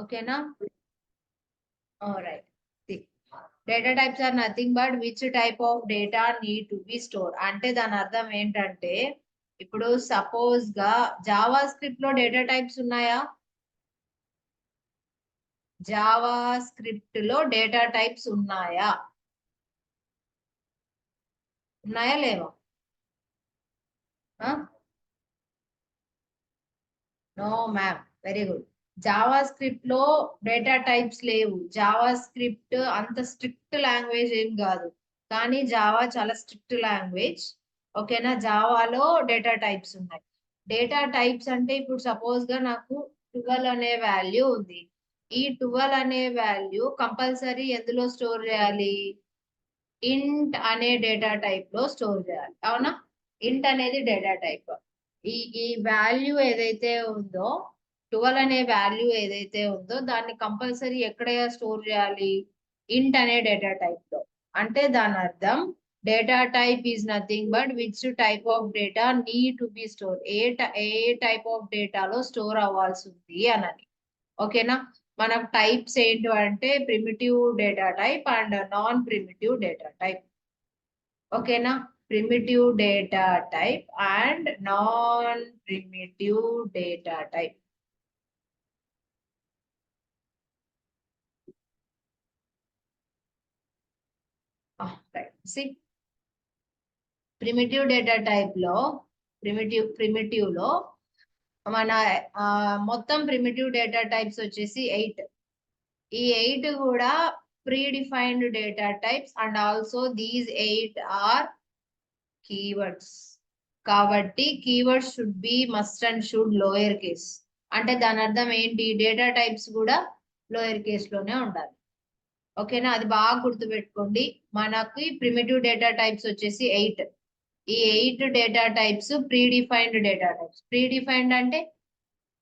ఓకేనా? Right. Data types are nothing but which type of data need to be store. అంటే దాని అర్థం ఏంటంటే ఇప్పుడు సపోజ్ గా జావా స్క్రిప్ట్ లో డేటా టైప్స్ ఉన్నాయా? జావా స్క్రిప్ట్ లో డేటా టైప్స్ ఉన్నాయా? ఉన్నాయా లేవా? No ma'am. Very good. JavaScript లో డేటా టైప్స్ లేవు. జావా స్క్రిప్ట్ అంత స్ట్రిక్ట్ లాంగ్వేజ్ ఏం కాదు, కానీ జావా చాలా స్ట్రిక్ట్ లాంగ్వేజ్. ఓకేనా? జావాలో డేటా టైప్స్ ఉన్నాయి. డేటా టైప్స్ అంటే ఇప్పుడు సపోజ్ గా నాకు 12 అనే వాల్యూ ఉంది. ఈ 12 అనే వాల్యూ కంపల్సరీ ఎందులో స్టోర్ చేయాలి? ఇంట్ అనే డేటా టైప్ లో స్టోర్ చేయాలి. అవునా? ఇంట్ అనేది డేటా టైప్. ఈ ఈ వాల్యూ ఏదైతే ఉందో, 12 అనే వాల్యూ ఏదైతే ఉందో దాన్ని కంపల్సరీ ఎక్కడ స్టోర్ చేయాలి? ఇంట్ అనే డేటా టైప్ లో. అంటే దాని అర్థం data type is nothing but which type of data need to be store. ఏ టైప్ ఆఫ్ డేటాలో స్టోర్ అవ్వాల్సి ఉంది అని. ఓకేనా? మనకు టైప్స్ ఏంటి అంటే primitive data type and non primitive data type. ఓకేనా? Primitive data type and non primitive data type. Primitive data type లో ప్రిమిటివ్ లో మన మొత్తం ప్రిమిటివ్ డేటా టైప్స్ వచ్చేసి 8. ఈ 8 కూడా pre defined data types and also these 8 are keywords. కాబట్టి keywords should be must and should lower case. అంటే దాని అర్థం ఏంటి? డేటా టైప్స్ కూడా లోయర్ కేస్ లోనే ఉండాలి. ఓకేనా? అది బాగా గుర్తుపెట్టుకోండి. మనకి ప్రిమిటివ్ డేటా టైప్స్ వచ్చేసి 8. ఈ 8 data types pre defined data types. Pre defined అంటే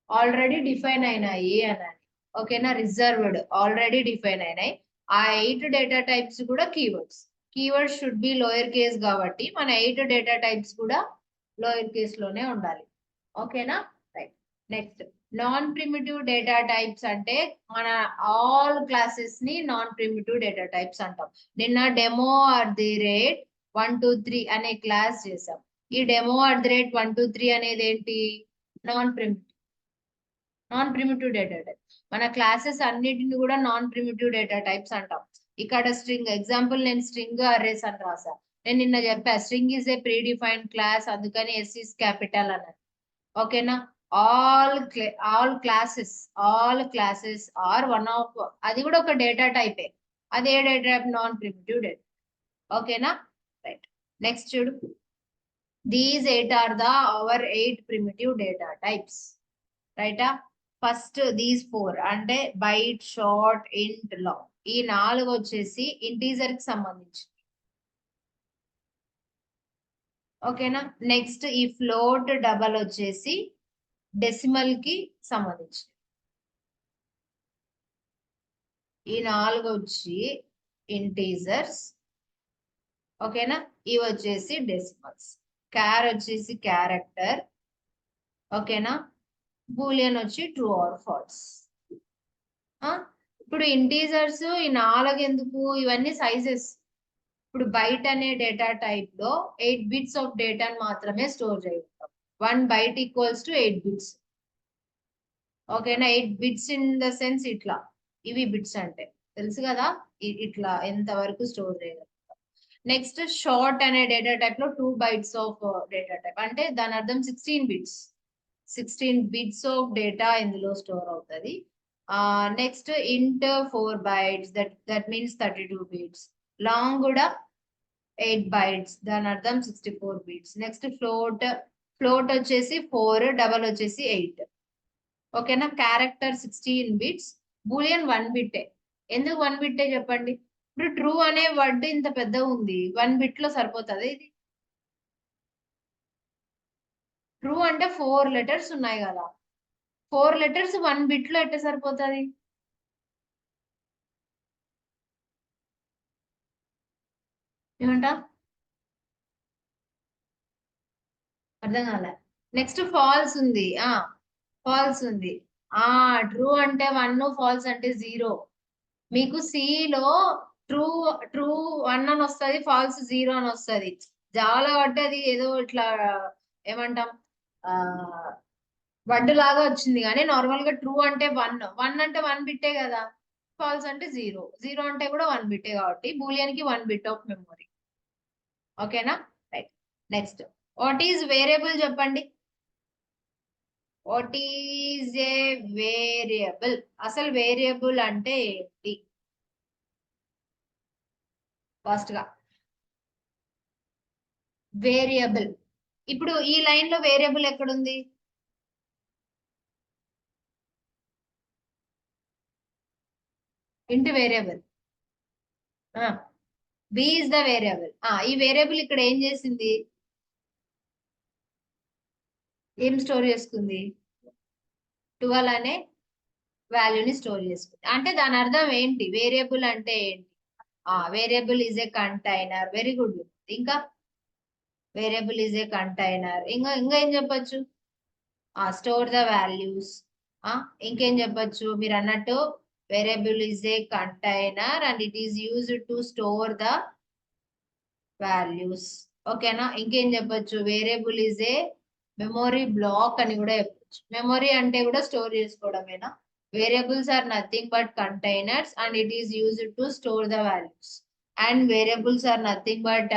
ఆల్రెడీ డిఫైన్ అయినాయి అని. ఓకేనా? రిజర్వ్డ్, ఆల్రెడీ డిఫైన్ అయినాయి. ఆ 8 డేటా టైప్స్ కూడా keywords. Keywords should B lower case కాబట్టి మన 8 డేటా టైప్స్ కూడా లోయర్ కేస్ లోనే ఉండాలి. ఓకేనా? Right. Next non primitive data types అంటే మన ఆల్ క్లాసెస్ ని నాన్ ప్రిమిటివ్ డేటా టైప్స్ అంటాం. నిన్న డెమో @ 1 2 3 అనే క్లాస్ చేసాం. ఈ డెమో @ 1 2 3 అనేది ఏంటి? Non primitive data type. మన క్లాసెస్ అన్నిటిని కూడా నాన్ ప్రిమిటివ్ డేటా టైప్స్ అంటాం. ఇక్కడ స్ట్రింగ్ ఎగ్జాంపుల్ నేను స్ట్రింగ్ అర్రేస్ అని రాసా. నేను నిన్న చెప్పా string is a predefined class, అందుకని ఎస్ ఈస్ క్యాపిటల్ అన్నది. ఓకేనా? All classes are one of, అది కూడా ఒక డేటా టైపే. అదే data type non primitive data. ఓకేనా? రైట్. నెక్స్ట్ చూడు. These 8 are our 8 primitive data types. రైటా? ఫస్ట్ దీస్ 4 అంటే బైట్, షార్ట్, ఇంట్, లాంగ్. ఈ 4 వచ్చేసి ఇంటీజర్ కి సంబంధించి. ఓకేనా? నెక్స్ట్ ఈ ఫ్లోట్, డబల్ వచ్చేసి డెసిమల్ కి సంబంధించి. ఈ 4 వచ్చి ఇంటీజర్స్. ఓకేనా? ఇవి వచ్చేసి డెసిమల్స్. క్యార్ వచ్చేసి క్యారెక్టర్. ఓకేనా? బూలియన్ వచ్చి ట్రూ ఆర్ ఫాల్స్. ఇప్పుడు ఇంటీజర్స్ ఈ 4 ఎందుకు? ఇవన్నీ సైజెస్. ఇప్పుడు బైట్ అనే డేటా టైప్ లో 8 బిట్స్ ఆఫ్ డేటాను మాత్రమే స్టోర్ చేయగలుగుతాం. 1 బైట్ ఈక్వల్స్ టు 8 బిట్స్. ఓకేనా? 8 బిట్స్ ఇన్ ద సెన్స్ ఇట్లా, ఇవి బిట్స్ అంటే తెలుసు కదా, ఇట్లా ఎంత వరకు స్టోర్ చేయగలుగుతాం. నెక్స్ట్ షార్ట్ అనే డేటా టైప్ లో 2 బైట్స్ ఆఫ్ డేటా టైప్, అంటే దాని అర్థం 16 బిట్స్. 16 బిట్స్ ఆఫ్ డేటా ఇందులో స్టోర్ అవుతుంది. నెక్స్ట్ ఇంట్ 4 bytes, that means 32 bits. Long కూడా 8 bytes, దాని అర్థం 64 బిట్స్. నెక్స్ట్ ఫ్లోట్ వచ్చేసి 4, డబల్ వచ్చేసి 8. ఓకేనా? Character 16 bits, Boolean 1 బిట్టే. ఎందుకు 1 బిట్టే చెప్పండి? ఇప్పుడు ట్రూ అనే వర్డ్ ఇంత పెద్ద ఉంది, 1 బిట్ లో సరిపోతుంది ఇది? ట్రూ అంటే 4 లెటర్స్ ఉన్నాయి కదా, 4 లెటర్స్ 1 బిట్ లో ఎట్లా సరిపోతుంది? ఏమంటా? అర్థం కాలే. నెక్స్ట్ ఫాల్స్ ఉంది. ఫాల్స్ ఉంది. ట్రూ అంటే 1, ఫాల్స్ అంటే 0. మీకు సి లో ట్రూ ట్రూ 1 అని వస్తుంది, ఫాల్స్ 0 అని వస్తుంది. జావా కాబట్టి అది ఏదో ఇట్లా ఏమంటాం వడ్డు లాగా వచ్చింది. కానీ నార్మల్ గా ట్రూ అంటే 1 అంటే 1 బిట్టే కదా, ఫాల్స్ అంటే 0 అంటే కూడా 1 బిట్టే కాబట్టి బూలియన్ కి 1 బిట్ ఆఫ్ మెమొరీ. ఓకేనా? Right. Next what is variable చెప్పండి. What is a variable? అసలు వేరియబుల్ అంటే ఏంటి? ఫస్ట్ గా వేరియబుల్. ఇప్పుడు ఈ లైన్ లో వేరియబుల్ ఎక్కడుంది? Int variable. B is the variable. ఈ వేరియబుల్ ఇక్కడ ఏం చేసింది? ఏం స్టోర్ చేసుకుంది? 12 అనే వాల్యూని స్టోర్ చేసుకుంది. అంటే దాని అర్థం ఏంటి? వేరియబుల్ అంటే ఏంటి? Variable is a container. Very good. ఇంకా వేరియబుల్ ఈజ్ ఏ కంటైనర్. ఇంకా ఏం చెప్పొచ్చు? Store the values. ఇంకేం చెప్పొచ్చు? మీరు అన్నట్టు variable is a container and it is used to store the values. ఓకేనా? ఇంకేం చెప్పొచ్చు? Variable is a memory block అని కూడా చెప్పొచ్చు. మెమొరీ అంటే కూడా స్టోర్ చేసుకోవడమేనా? Variables are nothing but containers and it is used to store the values. And variables are nothing but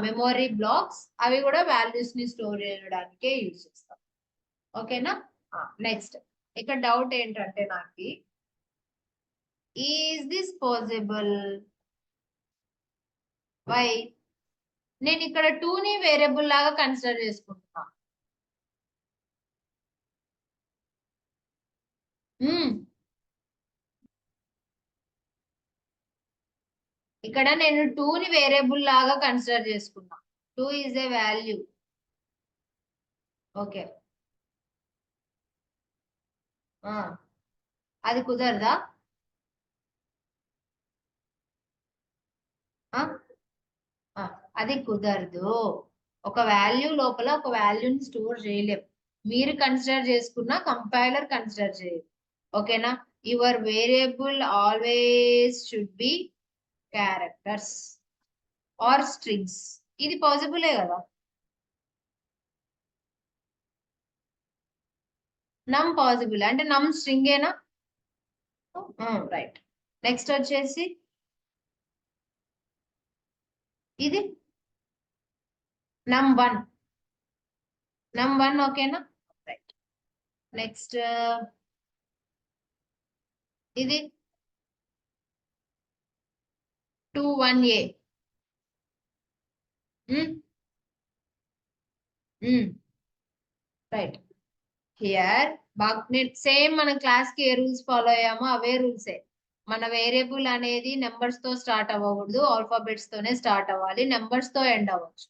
memory blocks. అవి కూడా వాల్యూస్ ని స్టోర్ చేయడానికే యూజ్ చేస్తాం. ఓకేనా? నెక్స్ట్ ఇక్కడ డౌట్ ఏంటంటే నాకు, ఈజ్ దిస్ పాసిబుల్? వై? నేను ఇక్కడ 2 ని వేరియబుల్ లాగా కన్సిడర్ చేసుకుంటున్నా. ఇక్కడ నేను 2 ని వేరియబుల్ లాగా కన్సిడర్ చేసుకున్నా. 2 ఈజ్ ఏ వాల్యూ. ఓకే, అది కుదరదా? అది కుదరదు. ఒక వాల్యూ లోపల ఒక వాల్యూని స్టోర్ చేయలేం. మీరు కన్సిడర్ చేసుకున్న కంపైలర్ కన్సిడర్ చేయదు. ఓకేనా? Your variable always should be characters or strings. ఇది పాసిబులే కదా. నమ్ పాసిబుల్ అంటే నమ్ స్ట్రింగేనా? రైట్. నెక్స్ట్ వచ్చేసి ఇది num1. ఓకేనా? రైట్. నెక్స్ట్ ఇది 21a. రైట్. హియర్ సేమ్ మన క్లాస్ కి ఏ రూల్స్ ఫాలో అయ్యామో అవే రూల్సే. మన వేరియబుల్ అనేది నెంబర్స్ తో స్టార్ట్ అవ్వకూడదు, ఆల్ఫాబెట్స్ తోనే స్టార్ట్ అవ్వాలి, నెంబర్స్ తో ఎండ్ అవ్వచ్చు.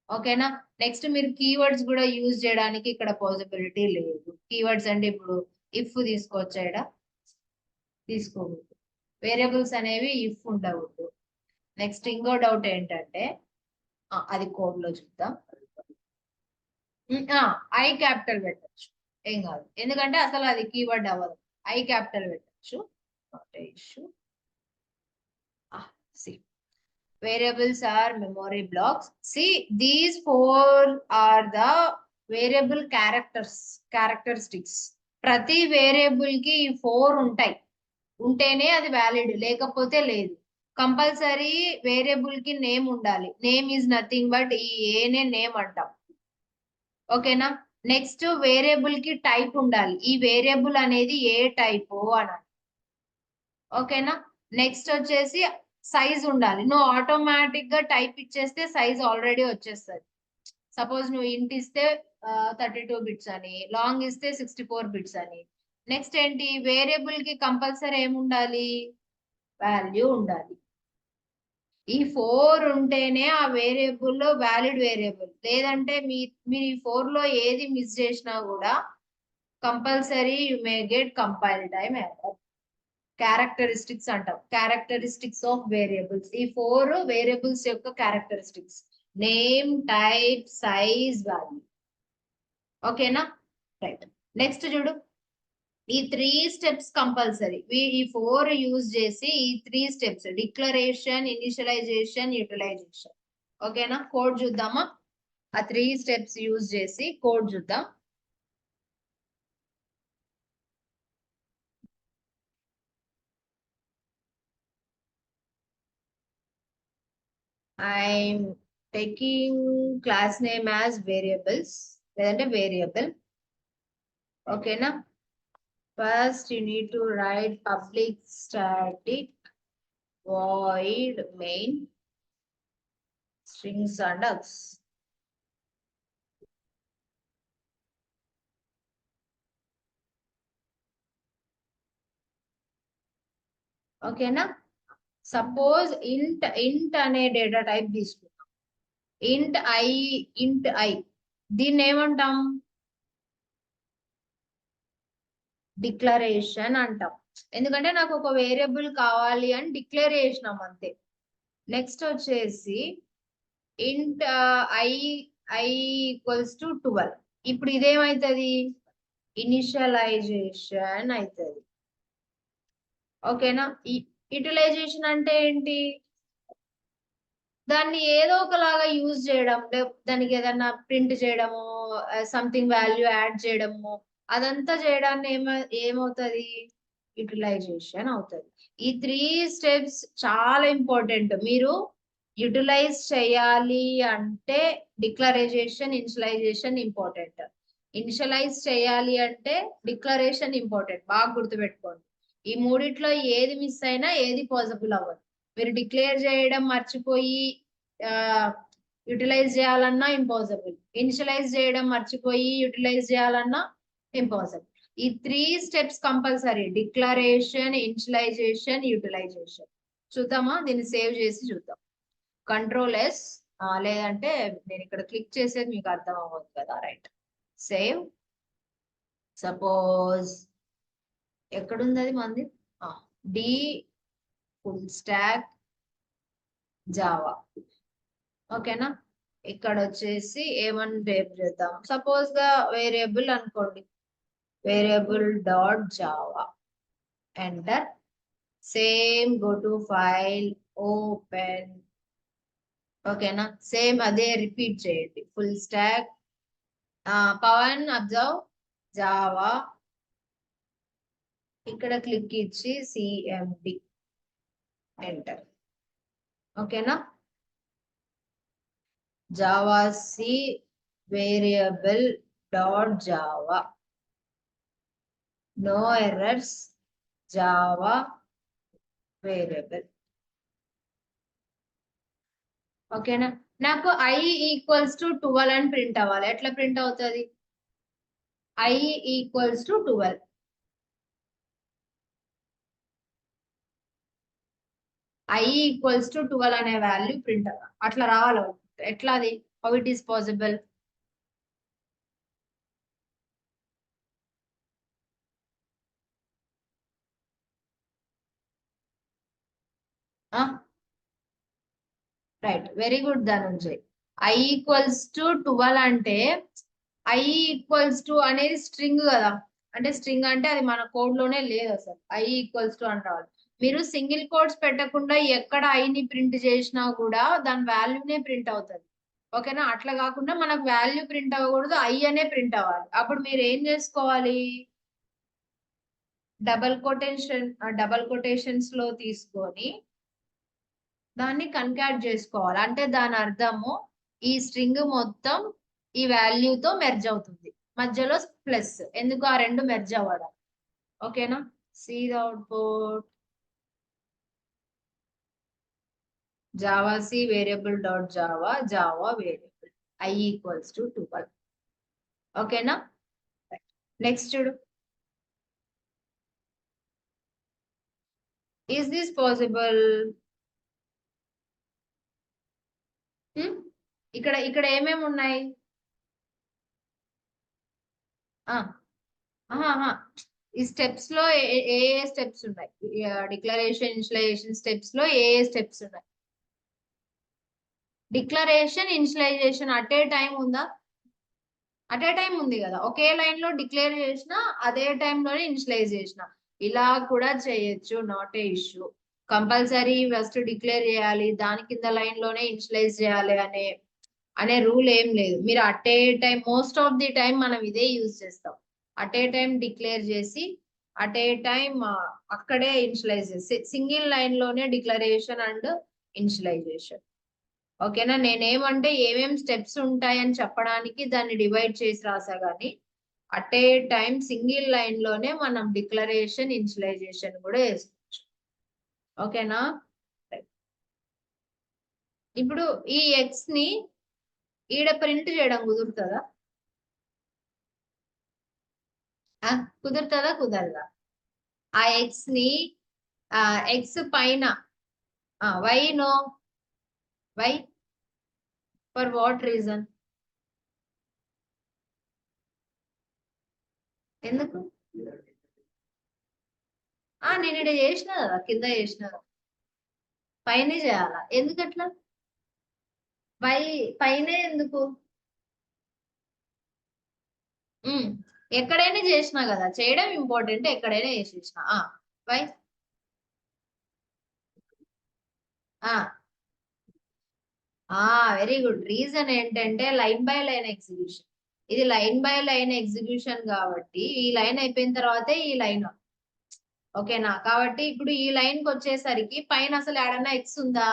ఓకేనా? నెక్స్ట్ మీరు కీవర్డ్స్ కూడా యూజ్ చేయడానికి ఇక్కడ పాసిబిలిటీ లేదు. కీవర్డ్స్ అంటే ఇప్పుడు ఇఫ్ తీసుకోవచ్చాడా? తీసుకోకూడదు. వేరియబుల్స్ అనేవి ఇఫ్ ఉండకూడదు. నెక్స్ట్ ఇంకో డౌట్ ఏంటంటే, అది కోడ్ లో చూద్దాం. ఐ క్యాపిటల్ పెట్టచ్చు, ఏం కాదు, ఎందుకంటే అసలు అది కీవర్డ్ అవ్వదు. ఐ క్యాపిటల్ పెట్టచ్చు. Variables are memory blocks. See, these 4 are the variable characteristics. ప్రతి వేరియబుల్ కి 4 ఉంటాయి. ఉంటేనే అది వ్యాలిడ్, లేకపోతే లేదు. కంపల్సరీ వేరియబుల్ కి నేమ్ ఉండాలి. నేమ్ ఈజ్ నథింగ్ బట్ ఈ ఏనే నేమ్ అంటాం. ఓకేనా? నెక్స్ట్ వేరియబుల్ కి టైప్ ఉండాలి. ఈ వేరియబుల్ అనేది ఏ టైప్ అనాలి. ఓకేనా? నెక్స్ట్ వచ్చేసి సైజ్ ఉండాలి. నువ్వు ఆటోమేటిక్ గా టైప్ ఇచ్చేస్తే సైజ్ ఆల్రెడీ వచ్చేస్తుంది. సపోజ్ నువ్వు ఇంట్ ఇస్తే 32 బిట్స్ అని, లాంగ్ ఇస్తే 64 బిట్స్ అని. నెక్స్ట్ ఏంటి? వేరియబుల్ కి కంపల్సరీ ఏముండాలి? వాల్యూ ఉండాలి. ఈ 4 ఉంటేనే ఆ వేరియబుల్ లో వ్యాలిడ్ వేరియబుల్. లేదంటే మీరు ఈ 4 లో ఏది మిస్ చేసినా కూడా compulsory you may get compile time error. Characteristics అంటాం. Characteristics of variables. ఈ 4 వేరియబుల్స్ యొక్క characteristics: name, type, size, value. ఓకేనా? రైట్. నెక్స్ట్ చూడు, ఈ 3 స్టెప్స్ కంపల్సరీ. ఈ 4 యూజ్ చేసి ఈ 3 స్టెప్స్ డిక్లరేషన్, ఇనిషియలైజేషన్, యూటిలైజేషన్. ఓకేనా? కోడ్ చూద్దామా? ఆ 3 స్టెప్స్ యూజ్ చేసి కోడ్ చూద్దాం. I'm taking class name as variables, లేదంటే వేరియబుల్. ఓకేనా? First you need to write public static void main strings and ducks. ఓకేనా? సపోజ్ ఇంట్ అనే డేటా టైప్ తీసుకుంటాం. ఇంట్ ఐ దీన్ని ఏమంటాం? డిక్లరేషన్ అంటాం. ఎందుకంటే నాకు ఒక వేరియబుల్ కావాలి అని డిక్లేర్ చేసినాం అంతే. నెక్స్ట్ వచ్చేసి ఇంట్ ఐ ఈక్వల్స్ టు 12. ఇప్పుడు ఇదేమైతుంది? ఇనిషియలైజేషన్ అవుతుంది. ఓకేనా? యూటిలైజేషన్ అంటే ఏంటి? దాన్ని ఏదో ఒకలాగా యూజ్ చేయడం, దానికి ఏదన్నా ప్రింట్ చేయడము, సంథింగ్ వాల్యూ యాడ్ చేయడము, అదంతా చేయడాన్ని ఏమవుతుంది? యూటిలైజేషన్ అవుతుంది. ఈ 3 స్టెప్స్ చాలా ఇంపార్టెంట్. మీరు యూటిలైజ్ చేయాలి అంటే డిక్లరేషన్, ఇనిషియలైజేషన్ ఇంపార్టెంట్. ఇనిషియలైజ్ చేయాలి అంటే డిక్లరేషన్ ఇంపార్టెంట్. బాగా గుర్తుపెట్టుకోండి. ఈ మూడిట్లో ఏది మిస్ అయినా ఏది పాసిబుల్ అవ్వదు. మీరు డిక్లేర్ చేయడం మర్చిపోయి యూటిలైజ్ చేయాలన్నా ఇంపాసిబుల్. ఇనిషియలైజ్ చేయడం మర్చిపోయి యూటిలైజ్ చేయాలన్నా ఇంపాసిబుల్. ఈ 3 steps compulsory: declaration, initialization, utilization. చూద్దామా? దీన్ని సేవ్ చేసి చూద్దాం. కంట్రోల్-S, లేదంటే నేను ఇక్కడ క్లిక్ చేసేది మీకు అర్థం అవ్వదు కదా. Right, save. సపోజ్ ఎక్కడుంది అది మంది? D full stack Java. ఓకేనా? ఇక్కడ వచ్చేసి ఏమని టైప్ చేద్దాం? సపోజ్ గా వేరియబుల్ అనుకోండి, variable dot Java. Enter. Same go to file, open. ఓకేనా? సేమ్ అదే రిపీట్ చేయండి. Full stack Pawan observe Java. ఇక్కడ క్లిక్ ఇచ్చి సిఎండి ఎంటర్. ఓకేనా? Java C variable dot Java, no errors, Java variable. ఓకేనా? నాకు ఐ ఈక్వల్స్ టు 12 అని ప్రింట్ అవ్వాలి. ఎట్లా ప్రింట్ అవుతుంది? I equals to 12. I equals to 12 అనే వాల్యూ ప్రింట్ అట్లా రావాలి. ఎట్లా అది? How it is possible? Right, very good Dhanunjay. I equals to 12 అంటే ఐ ఈక్వల్స్ టు అనేది స్ట్రింగ్ కదా. అంటే స్ట్రింగ్ అంటే అది మన కోడ్ లోనే లేదు అసలు. ఐ ఈక్వల్స్ టు అని రావాలి. మీరు సింగిల్ కోడ్స్ పెట్టకుండా ఎక్కడ ఐని ప్రింట్ చేసినా కూడా దాని వాల్యూనే ప్రింట్ అవుతుంది. ఓకేనా? అట్లా కాకుండా మనకు వాల్యూ ప్రింట్ అవ్వకూడదు, ఐ అనే ప్రింట్ అవ్వాలి. అప్పుడు మీరు ఏం చేసుకోవాలి? డబల్ కొటేషన్స్ లో తీసుకొని దాన్ని కన్కాట్ చేసుకోవాలి. అంటే దాని అర్థము ఈ స్ట్రింగ్ మొత్తం ఈ వాల్యూతో మెర్జ్ అవుతుంది. మధ్యలో ప్లస్, ఎందుకు? ఆ రెండు మెర్జ్ అవ్వడం. ఓకేనా? See the output. Java C variable dot Java, Java variable i equals to 12. ఓకేనా? నెక్స్ట్ చూడు. Is this possible? ఇక్కడ ఇక్కడ ఏమేమి ఉన్నాయి? ఈ స్టెప్స్ లో ఏ స్టెప్స్ ఉన్నాయి? డిక్లరేషన్, ఇనిషియలైజేషన్ స్టెప్స్ లో ఏ స్టెప్స్ ఉన్నాయి? Declaration, initialization at a time ఉందా? అట్ ఏ టైం ఉంది కదా, ఒకే లైన్ లో డిక్లేర్ చేసిన అదే టైంలోనే ఇనిషియలైజ్ చేసిన, ఇలా కూడా చేయొచ్చు, not a issue. Compulsory first declare చేయాలి, దాని కింద లైన్ లోనే ఇనిషియలైజ్ చేయాలి అనే రూల్ ఏం లేదు. మీరు at a time, most of the time మనం ఇదే యూజ్ చేస్తాం. అట్ ఏ టైం డిక్లేర్ చేసి అట్ ఏ టైం అక్కడే ఇనిషియలైజ్ చేసి, సింగిల్ లైన్ లోనే డిక్లరేషన్ అండ్ ఇనిషియలైజేషన్. ఓకేనా. నేనేమంటే ఏమేం స్టెప్స్ ఉంటాయని చెప్పడానికి దాన్ని డివైడ్ చేసి రాసా గానీ, at a time single line లోనే మనం డిక్లరేషన్ ఇనిషియలైజేషన్ కూడా వేసుకోవచ్చు. ఓకేనా. ఇప్పుడు ఈ ఎక్స్ ని ఈడ ప్రింట్ చేయడం కుదురుతుందా? కుదురుతుందా కుదరదా? ఆ ఎక్స్ ని ఎక్స్ పైన y no, why for what reason? ఎందుకు? నేను ఇక్కడ చేసిన కదా, కింద చేసిన, పైనే చేయాలా? ఎందుకట్లా? పైనే ఎందుకు? ఎక్కడైనా చేసినా కదా, చేయడం ఇంపార్టెంట్, ఎక్కడైనా చేసేసిన. వై? Very good. రీజన్ ఏంటంటే లైన్ బై లైన్ ఎగ్జిక్యూషన్. ఇది లైన్ బై లైన్ ఎగ్జిక్యూషన్ కాబట్టి ఈ లైన్ అయిపోయిన తర్వాతే ఈ లైన్. ఓకేనా. కాబట్టి ఇప్పుడు ఈ లైన్ కి వచ్చేసరికి పైన అసలు ఏడన్నా ఎక్స్ ఉందా?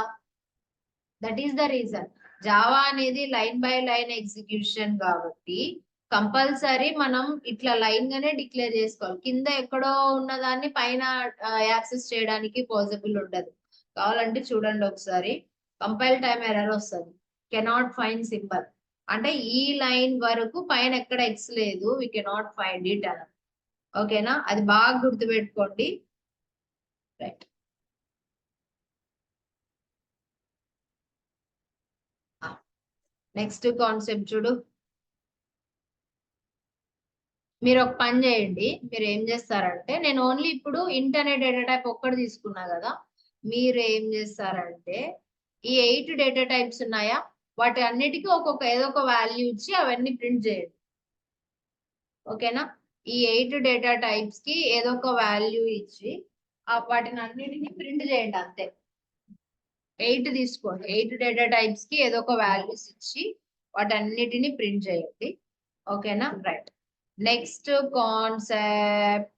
That is the reason. Java అనేది లైన్ బై లైన్ ఎగ్జిక్యూషన్ కాబట్టి కంపల్సరీ మనం ఇట్లా లైన్ గానే డిక్లేర్ చేసుకోవాలి. కింద ఎక్కడో ఉన్నదాన్ని పైన యాక్సెస్ చేయడానికి పాసిబుల్ ఉండదు. కావాలంటే చూడండి ఒకసారి, కంపైల్ టైం ఎర్రర్ వస్తుంది, కెనాట్ ఫైండ్ సింబల్. అంటే ఈ లైన్ వరకు పైన ఎక్కడ ఎక్స్ లేదు, వి కెనాట్ ఫైండ్ ఇట్ అని. ఓకేనా. అది బాగా గుర్తుపెట్టుకోండి. రైట్. నెక్స్ట్ కాన్సెప్ట్ చూడు. మీరు ఒక పని చేయండి. మీరు ఏం చేస్తారంటే, నేను ఓన్లీ ఇప్పుడు ఇంటర్నెట్ డేటా టైప్ ఒక్కటి తీసుకున్నా కదా, మీరు ఏం చేస్తారంటే ఈ 8 డేటా టైప్స్ ఉన్నాయా, వాటి అన్నిటికీ ఒక్కొక్క ఏదో ఒక వాల్యూ ఇచ్చి అవన్నీ ప్రింట్ చేయండి. ఓకేనా. ఈ 8 డేటా టైప్స్ కి ఏదో ఒక వాల్యూ ఇచ్చి వాటిని అన్నిటిని ప్రింట్ చేయండి అంతే. 8 తీసుకోండి, 8 డేటా టైప్స్ కి ఏదో ఒక వాల్యూస్ ఇచ్చి వాటన్నిటిని ప్రింట్ చేయండి. ఓకేనా. రైట్. నెక్స్ట్ కాన్సెప్ట్,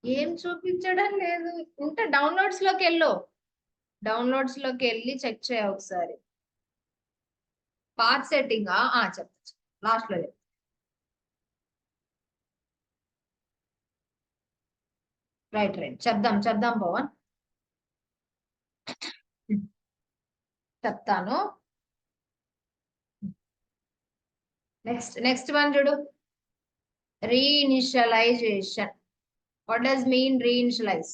ఏం చూపించడం లేదు. ఉంటే డౌన్లోడ్స్ లోకి వెళ్ళు, డౌన్లోడ్స్ లోకి వెళ్ళి చెక్ చేయ ఒకసారి. పాత్ సెట్టింగ్ చెప్తా, లాస్ట్ లో చెప్తా. రైట్ చెప్దాం పవన్, చెప్తాను. నెక్స్ట్ వన్ చూడు, reinitialization. What does mean reinitialize?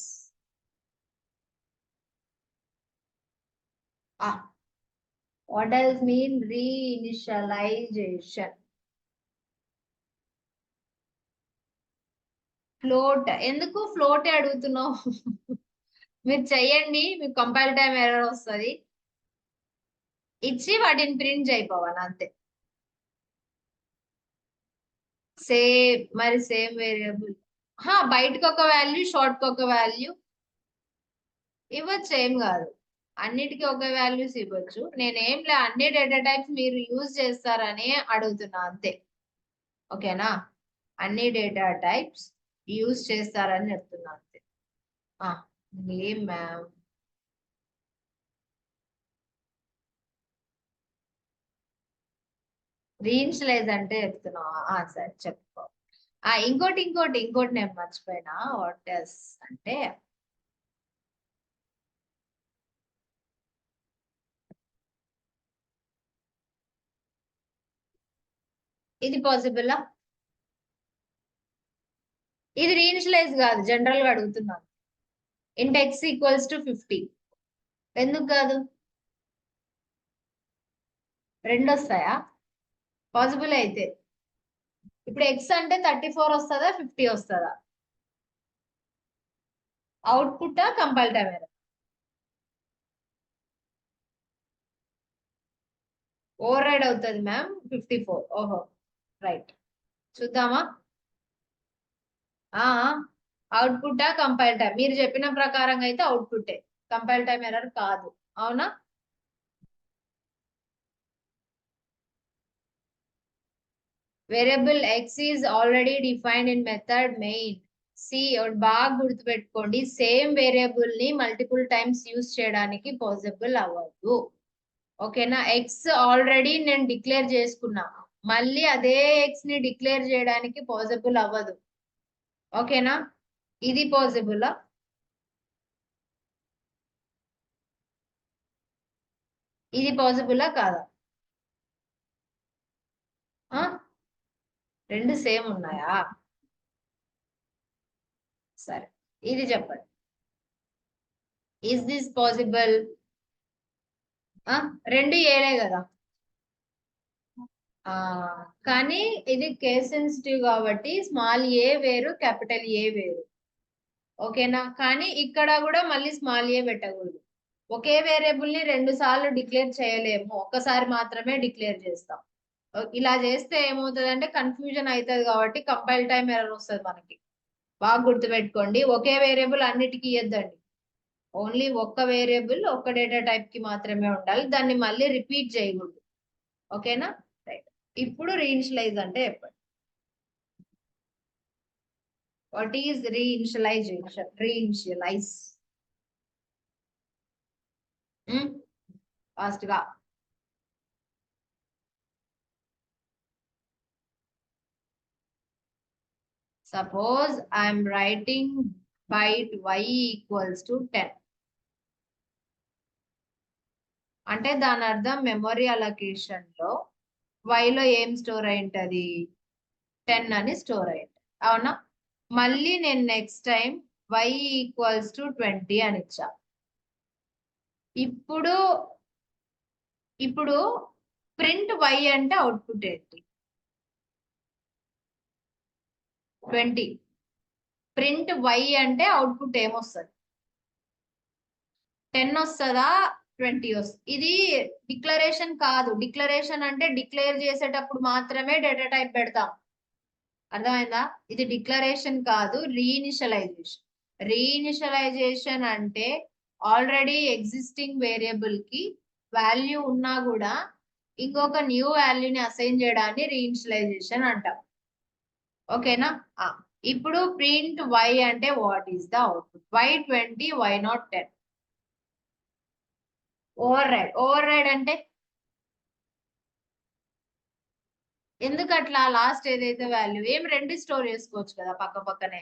What does mean reinitialization? Float. ఎందుకు ఫ్లోట్ అడుగుతున్నావు? మీరు చెయ్యండి, మీకు కంపైల్ టైం ఎర్రర్ వస్తుంది, ఇచ్చి వాటిని ప్రింట్ అయిపోవాలి అంతే. సేమ్ వేరియబుల్ బయటకు ఒక వాల్యూ, షార్ట్ కి ఒక వాల్యూ ఇవ్వచ్చు, ఏం కాదు. అన్నిటికీ ఒక వాల్యూస్ ఇవ్వచ్చు. నేనేం లే, అన్ని డేటా టైప్స్ మీరు యూజ్ చేస్తారని అడుగుతున్నా అంతే. ఓకేనా. అన్ని డేటా టైప్స్ యూజ్ చేస్తారని చెప్తున్నా అంతే. ఏం మ్యామ్, రీఇనిషియలైజ్ అంటే చెప్తున్నావా? సరే చెప్పుకో. ఇంకోటి నేను మర్చిపోయినా. వాట్ ఎస్ అంటే, ఇది పాసిబుల్? ఇది రీఇనిషియలైజ్ కాదు, జనరల్ గా అడుగుతున్నాను. ఇంట్ ఎక్స్ ఈక్వల్స్ టు 50, ఎందుకు కాదు? రెండు వస్తాయా? పాసిబుల్ అయితే ఇప్పుడు ఎక్స్ అంటే 34 వస్తుందా, 50 వస్తుందా? Output compile time error? Override అవుతుంది మ్యామ్ 54. ఓహో రైట్, చూద్దామా. అవుట్పుట్ కంపైల్ టైం మీరు చెప్పిన ప్రకారంగా అయితే అవుట్పుట్ కంపైల్ టైం ఎర్రర్ కాదు, అవునా. Variable x is already defined in method main. See బాగా గుర్తుపెట్టుకోండి, సేమ్ వేరియబుల్ ని మల్టిపుల్ టైమ్స్ యూజ్ చేయడానికి పాసిబుల్ అవ్వదు. ఓకేనా, ఎక్స్ ఆల్రెడీ నేను డిక్లేర్ చేసుకున్నా, మళ్ళీ అదే ఎక్స్ ని డిక్లేర్ చేయడానికి పాసిబుల్ అవ్వదు. ఓకేనా, ఇది పాసిబుల్. ఇది పాసిబులా కాదా? రెండు సేమ్ ఉన్నాయా? సరే, ఇది చెప్పండి. Is this possible? రెండు ఏలే కదా. కానీ ఇది కేస్ సెన్సిటివ్ కాబట్టి స్మాల్ ఏ వేరు, క్యాపిటల్ ఏ వేరు. ఓకేనా, కానీ ఇక్కడ కూడా మళ్ళీ స్మాల్ ఏ పెట్టకూడదు. ఒకే వేరియబుల్ ని 2 సార్లు డిక్లేర్ చేయలేము, ఒక్కసారి మాత్రమే డిక్లేర్ చేస్తాం. ఇలా చేస్తే ఏమవుతుంది అంటే కన్ఫ్యూజన్ అవుతుంది, కాబట్టి కంపైల్ టైం ఎర్రర్ వస్తుంది మనకి. బాగా గుర్తుపెట్టుకోండి, ఒకే వేరియబుల్ అన్నిటికీ ఇవ్వద్దండి. ఓన్లీ ఒక్క వేరియబుల్ ఒక్క డేటా టైప్ కి మాత్రమే ఉండాలి, దాన్ని మళ్ళీ రిపీట్ చేయకూడదు. ఓకేనా రైట్. ఇప్పుడు రీఇనిషియలైజ్ అంటే చెప్పండి. What is reinitialization? Reinitialize fast గా. Suppose I'm writing byte y equals to 10. అంటే దాని అర్థం మెమరీ అలొకేషన్ లో y లో ఏం స్టోర్ అయి ఉంటది? 10 అని స్టోర్ అయి ఉంటది, అవునా. మళ్ళీ నేను next time y equals to 20 అని ఇచ్చా. ఇప్పుడు ఇప్పుడు ప్రింట్ y అంటే అవుట్పుట్ ఏంటి? 20. ప్రింట్ y అంటే అవుట్పుట్ ఏమొస్తుంది? 10 వస్తుందా, 20 వస్తుంది? ఇది డిక్లరేషన్ కాదు. డిక్లరేషన్ అంటే డిక్లేర్ చేసేటప్పుడు మాత్రమే డేటా టైప్ పెడతాం, అర్థమైందా. ఇది డిక్లరేషన్ కాదు, రీఇనిషియలైజేషన్. రీఇనిషియలైజేషన్ అంటే ఆల్రెడీ ఎగ్జిస్టింగ్ వేరియబుల్ కి వాల్యూ ఉన్నా కూడా ఇంకొక న్యూ వాల్యూని అసైన్ చేయడాన్ని రీఇనిషియలైజేషన్ అంటాం. ఓకేనా. ఇప్పుడు ప్రింట్ y అంటే what is the output? y 20, y not 10. Override. Override అంటే ఎందుకు అట్లా? లాస్ట్ ఏదైతే వాల్యూ ఏం రెండు స్టోర్ చేసుకోవచ్చు కదా పక్క పక్కనే.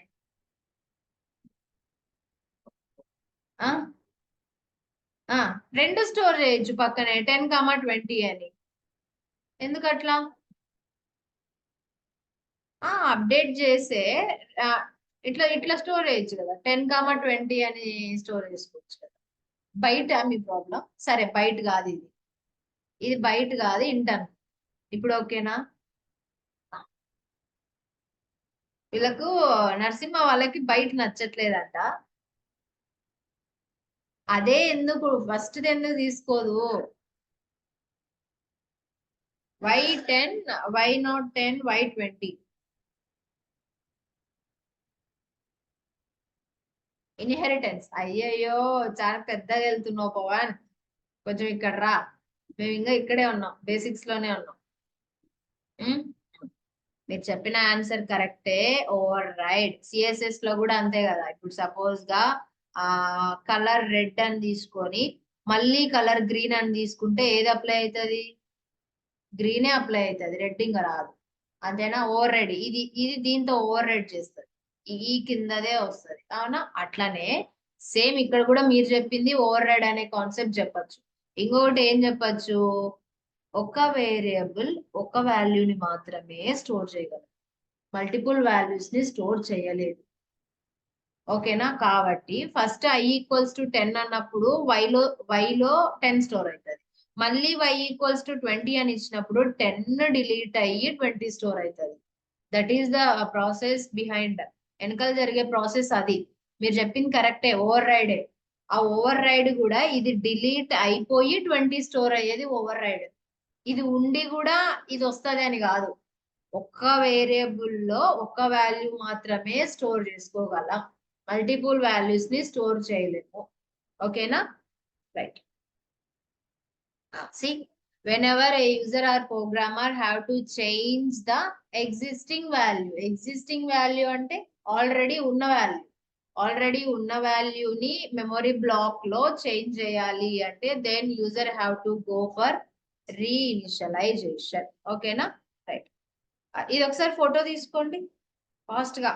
రెండు స్టోర్ చేయొచ్చు పక్కనే, 10, 20 అని. ఎందుకు అట్లా? అప్డేట్ చేసే ఇట్లా ఇట్లా స్టోర్ చేయొచ్చు కదా, 10, 20 అని స్టోర్ చేసుకోవచ్చు కదా. బయట మీ ప్రాబ్లం. సరే, బయట కాదు ఇది, ఇది బయట కాదు, ఇంటర్నల్. ఇప్పుడు ఓకేనా. వీళ్ళకు నరసింహ వాళ్ళకి బయట నచ్చట్లేదంట. అదే ఎందుకు ఫస్ట్ ఎందుకు తీసుకోదు? y10, y not 10, y20. Inheritance. అయ్యయ్యో, చాలా పెద్దగా వెళ్తున్నావు పవన్, కొంచెం ఇక్కడ రా. మేము ఇంకా ఇక్కడే ఉన్నాం, బేసిక్స్ లోనే ఉన్నాం. మీరు చెప్పిన ఆన్సర్ కరెక్టే, ఓవర్ రైట్. సిఎస్ఎస్ లో కూడా అంతే కదా. ఇప్పుడు సపోజ్ గా కలర్ రెడ్ అని తీసుకొని మళ్ళీ కలర్ గ్రీన్ అని తీసుకుంటే ఏది అప్లై అవుతుంది? గ్రీనే అప్లై అవుతుంది, రెడ్ ఇంకా రాదు. అంతేనా. ఓవర్ రైడ్ ఇది ఇది దీంతో ఓవర్ రైడ్ చేస్తుంది, ఈ కిందదే వస్తుంది, అవునా. అట్లనే సేమ్ ఇక్కడ కూడా మీరు చెప్పింది ఓవర్ రైడ్ అనే కాన్సెప్ట్ చెప్పచ్చు. ఇంకొకటి ఏం చెప్పచ్చు? ఒక వేరియబుల్ ఒక వాల్యూని మాత్రమే స్టోర్ చేయగలదు, మల్టిపుల్ వాల్యూస్ ని స్టోర్ చేయలేదు. ఓకేనా. కాబట్టి ఫస్ట్ i ఈక్వల్స్ టు 10 అన్నప్పుడు వైలో 10 స్టోర్ అవుతుంది. మళ్ళీ y ఈక్వల్స్ టు 20 అని ఇచ్చినప్పుడు 10 డిలీట్ అయ్యి 20 స్టోర్ అవుతుంది. That is the process behind. వెనకాల జరిగే ప్రాసెస్ అది. మీరు చెప్పింది కరెక్టే, ఓవర్ రైడే. ఆ ఓవర్ రైడ్ కూడా ఇది డిలీట్ అయిపోయి 20 స్టోర్ అయ్యేది ఓవర్ రైడ్. ఇది ఉండి కూడా ఇది వస్తుంది అని కాదు. ఒక్క వేరియబుల్లో ఒక వాల్యూ మాత్రమే స్టోర్ చేసుకోగలం, మల్టిపుల్ వాల్యూస్ ని స్టోర్ చేయలేము. ఓకేనా? Right. See, whenever a user or programmer have to change the existing value అంటే ఆల్రెడీ ఉన్న వాల్యూని మెమరీ బ్లాక్ లో చేంజ్ చేయాలి అంటే then user have to go for reinitialization. ఓకేనా? రైట్. ఇది ఒకసారి ఫోటో తీసుకోండి ఫాస్ట్ గా.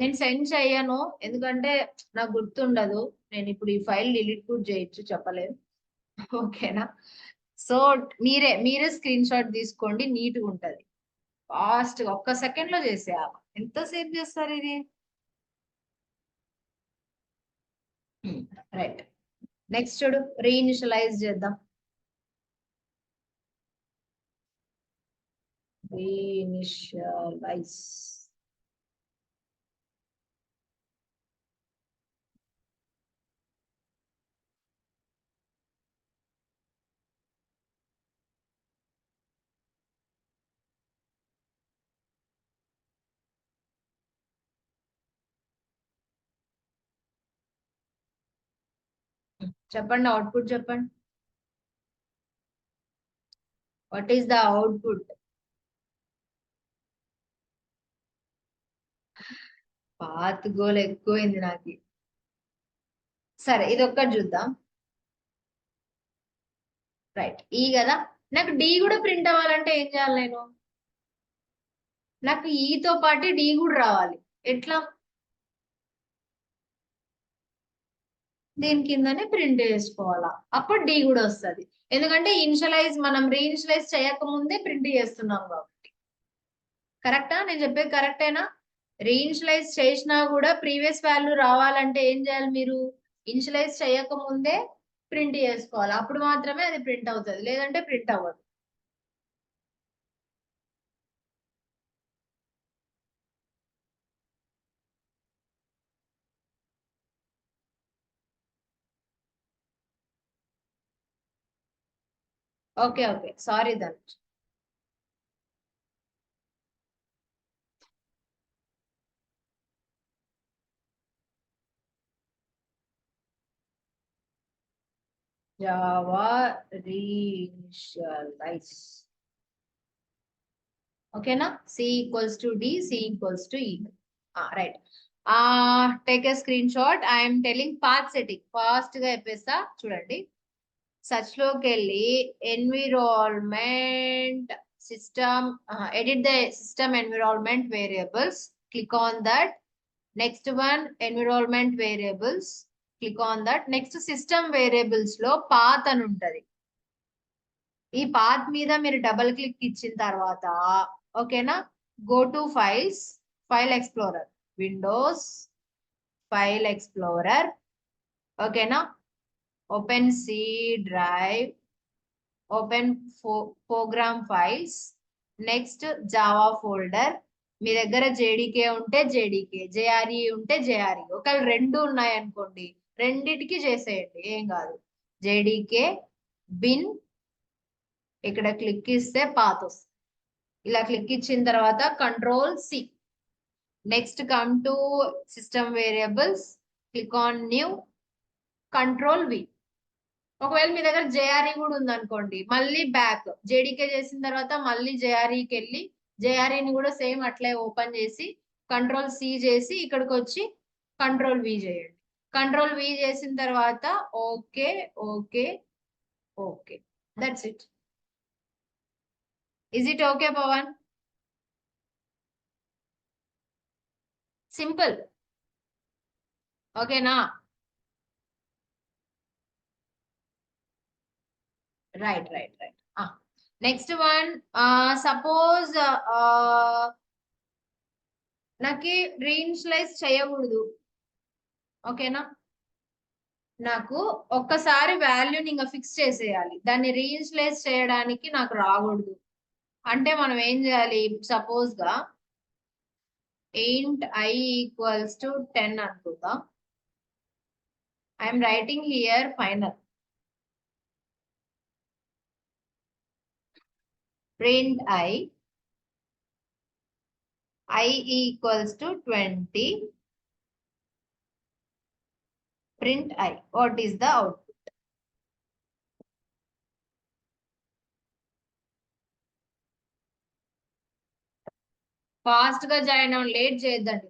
నేను సెండ్ చేయను ఎందుకంటే నాకు గుర్తుండదు. నేను ఇప్పుడు ఈ ఫైల్ డిలీట్ కూడా చేయొచ్చు, చెప్పలేను. ఓకేనా? సో మీరే స్క్రీన్ షాట్ తీసుకోండి, నీట్గా ఉంటది. ఫాస్ట్ గా 1 సెకండ్ లో చేసేయాలి. ఎంతసేపు చేస్తారు ఇది? రైట్. నెక్స్ట్ చూడు, రీఇనిషియలైజ్ చేద్దాం. రీఇనిషియలైజ్. చెప్పండి, అవుట్పుట్ చెప్పండి. What is the output? Path goal ఎక్కువైంది నాకు. సరే, ఇది ఒక్కటి చూద్దాం. రైట్, ఈ కదా. నాకు డి కూడా ప్రింట్ అవ్వాలంటే ఏం చేయాలి నేను? నాకు ఈతో పాటు డి కూడా రావాలి. ఎట్లా? దీని కిందనే ప్రింట్ చేసుకోవాలా, అప్పుడు డి కూడా వస్తుంది. ఎందుకంటే మనం రీఇనిషియలైజ్ చేయక ముందే ప్రింట్ చేస్తున్నాం కాబట్టి. కరెక్టా? నేను చెప్పేది కరెక్టేనా? రీఇనిషియలైజ్ చేసినా కూడా ప్రీవియస్ వాల్యూ రావాలంటే ఏం చేయాలి? మీరు ఇనిషియలైజ్ చేయక ముందే ప్రింట్ చేసుకోవాలి, అప్పుడు మాత్రమే అది ప్రింట్ అవుతుంది, లేదంటే ప్రింట్ అవ్వదు. Okay, sorry Dhanush. Java reinitialize. ఓకేనా? C equals to D, C equals to E. Right. Take a screenshot. I'm telling path setting. Fast గా చెప్పేస్తా చూడండి. సర్చ్ లోకి వెళ్ళి environment system, edit the system environment variables, click on that. Next one environment variables, click on that. Next system variables లో path అని ఉంటది. ఈ path మీద మీరు డబుల్ క్లిక్ ఇచ్చిన తర్వాత ఓకేనా, go to files, file explorer, Windows, file explorer. ఓకేనా? Open C drive, open program files, next Java folder. మీ దగ్గర జేడీకే ఉంటే జేడీకే, జేఆర్ఈ ఉంటే జేఆర్ఈ. ఒకవేళ రెండు ఉన్నాయి అనుకోండి, రెండిటికి చేసేయండి, ఏం కాదు. జేడీకే బిన్, ఇక్కడ క్లిక్ ఇస్తే పాత్ వస్తుంది. ఇలా క్లిక్ ఇచ్చిన తర్వాత control C. Next come to system variables, click on new, control V. ఒకవేళ మీ దగ్గర జేఆర్ఈ కూడా ఉందనుకోండి, మళ్ళీ బ్యాక్ జేడీకే చేసిన తర్వాత మళ్ళీ జేఆర్ఈకి వెళ్ళి జేఆర్ఈని కూడా సేమ్ అట్లే ఓపెన్ చేసి కంట్రోల్ సి చేసి ఇక్కడికి వచ్చి కంట్రోల్ వి చేయండి. కంట్రోల్ వి చేసిన తర్వాత okay okay okay, that's it. Is it okay Pawan? Simple. ఓకేనా? రైట్. నెక్స్ట్ వన్, సపోజ్ నాకు రీఇనిషియలైజ్ చేయకూడదు. ఓకేనా? నాకు ఒక్కసారి వాల్యూని ఇంకా ఫిక్స్ చేసేయాలి, దాన్ని రీఇనిషియలైజ్ చేయడానికి నాకు రాకూడదు అంటే మనం ఏం చేయాలి? సపోజ్ గా int I equals to 10 అనుకుందాం. I'm writing here final. Print I equals to 20. Print I. What is the output? Fast గా జాయిన్ అవ్వండి, లేట్ చేయొద్దండి.